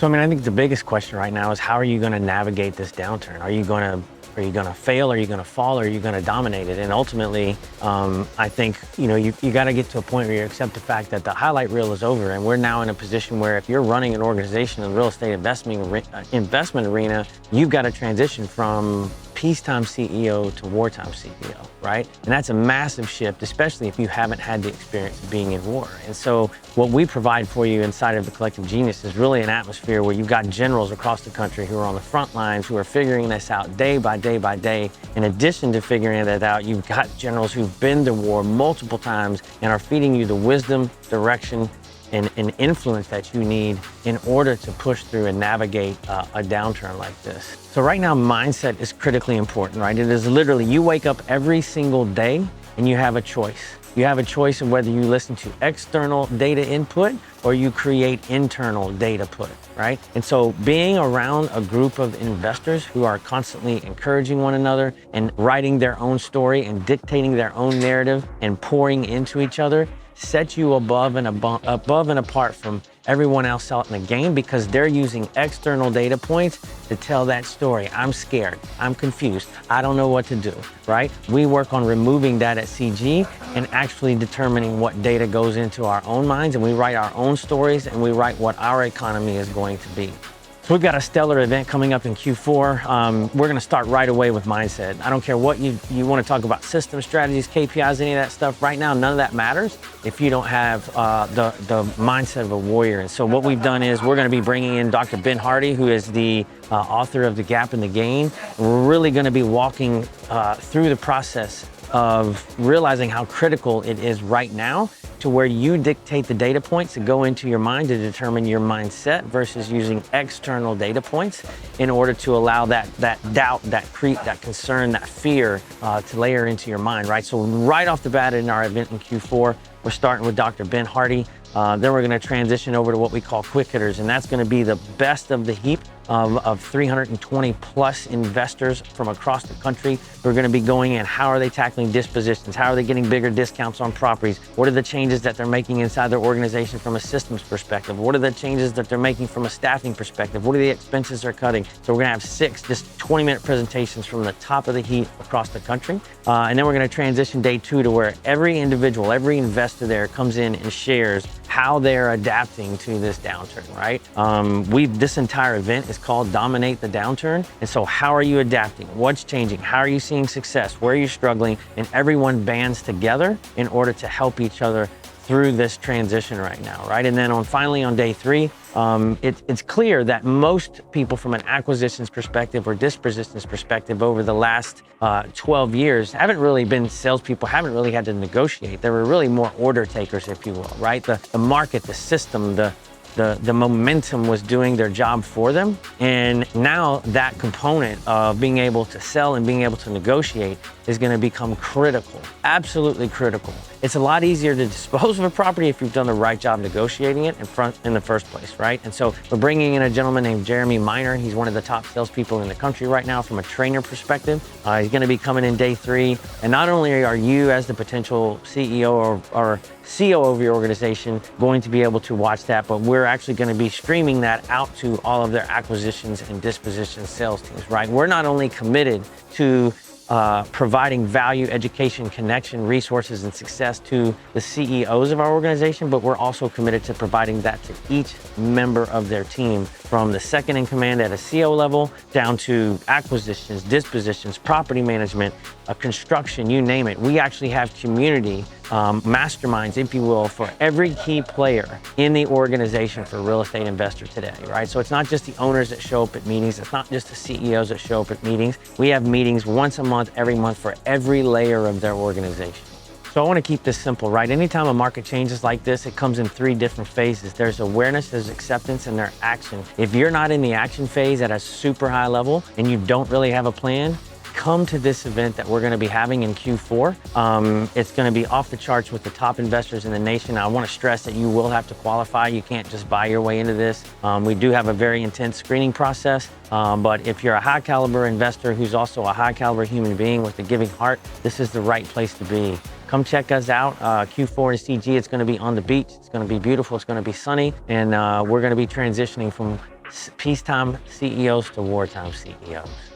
So, I mean, I think the biggest question right now is how are you going to navigate this downturn? Are you going to fail? Are you going to fall? Or are you going to dominate it? And ultimately, I think, you got to get to a point where you accept the fact that the highlight reel is over. And we're now in a position where if you're running an organization in the real estate investment arena, you've got to transition from peacetime CEO to wartime CEO, right? And that's a massive shift, especially if you haven't had the experience of being in war. And so what we provide for you inside of the Collective Genius is really an atmosphere where you've got generals across the country who are on the front lines, who are figuring this out day by day by day. In addition to figuring that out, you've got generals who've been to war multiple times and are feeding you the wisdom, direction, and influence that you need in order to push through and navigate a downturn like this. So right now, mindset is critically important, right? It is literally, you wake up every single day and you have a choice. You have a choice of whether you listen to external data input or you create internal data put, right? And so being around a group of investors who are constantly encouraging one another and writing their own story and dictating their own narrative and pouring into each other sets you above and apart from everyone else out in the game, because they're using external data points to tell that story. I'm scared, I'm confused, I don't know what to do, right? We work on removing that at CG and actually determining what data goes into our own minds, and we write our own stories and we write what our economy is going to be. So we've got a stellar event coming up in Q4. We're gonna start right away with mindset. I don't care what you wanna talk about, systems, strategies, KPIs, any of that stuff. Right now, none of that matters if you don't have the mindset of a warrior. And so what we've done is we're gonna be bringing in Dr. Ben Hardy, who is the author of The Gap and the Gain. We're really gonna be walking through the process of realizing how critical it is right now to where you dictate the data points that go into your mind to determine your mindset versus using external data points in order to allow that doubt, that creep, that concern, that fear to layer into your mind, right? So right off the bat in our event in Q4, we're starting with Dr. Ben Hardy. Then we're gonna transition over to what we call quick hitters, and that's gonna be the best of the heap of 320 plus investors from across the country who are going to be going in. How are they tackling dispositions? How are they getting bigger discounts on properties? What are the changes that they're making inside their organization from a systems perspective? What are the changes that they're making from a staffing perspective? What are the expenses they're cutting? So we're going to have 6 just 20-minute presentations from the top of the heap across the country. And then we're going to transition day 2 to where every individual, every investor there comes in and shares how they're adapting to this downturn, right? This entire event is called Dominate the Downturn. And so how are you adapting? What's changing? How are you seeing success? Where are you struggling? And everyone bands together in order to help each other through this transition right now, right? And then finally on day 3, it's clear that most people from an acquisitions perspective or dispositions perspective over the last 12 years haven't really been salespeople, haven't really had to negotiate. They were really more order takers, if you will, right? The market, the system, the momentum was doing their job for them. And now that component of being able to sell and being able to negotiate is going to become critical, absolutely critical. It's a lot easier to dispose of a property if you've done the right job negotiating it in the first place, right? And so we're bringing in a gentleman named Jeremy Miner. He's one of the top salespeople in the country right now from a trainer perspective. He's going to be coming in day 3. And not only are you as the potential CEO or CEO of your organization going to be able to watch that, but we're actually going to be streaming that out to all of their acquisitions and disposition sales teams, right? We're not only committed to providing value, education, connection, resources, and success to the CEOs of our organization, but we're also committed to providing that to each member of their team, from the second in command at a CO level down to acquisitions, dispositions, property management, construction, you name it. We actually have community masterminds, if you will, for every key player in the organization for real estate investor today, right? So it's not just the owners that show up at meetings. It's not just the CEOs that show up at meetings. We have meetings once a month, every month, for every layer of their organization. So I want to keep this simple, right? Anytime a market changes like this, it comes in 3 different phases. There's awareness, there's acceptance, and there's action. If you're not in the action phase at a super high level and you don't really have a plan, come to this event that we're going to be having in Q4. It's going to be off the charts with the top investors in the nation. I want to stress that you will have to qualify. You can't just buy your way into this. We do have a very intense screening process, but if you're a high caliber investor who's also a high caliber human being with a giving heart, this is the right place to be. Come check us out. Q4 in CG, it's going to be on the beach. It's going to be beautiful. It's going to be sunny. And we're going to be transitioning from Peacetime CEOs to wartime CEOs.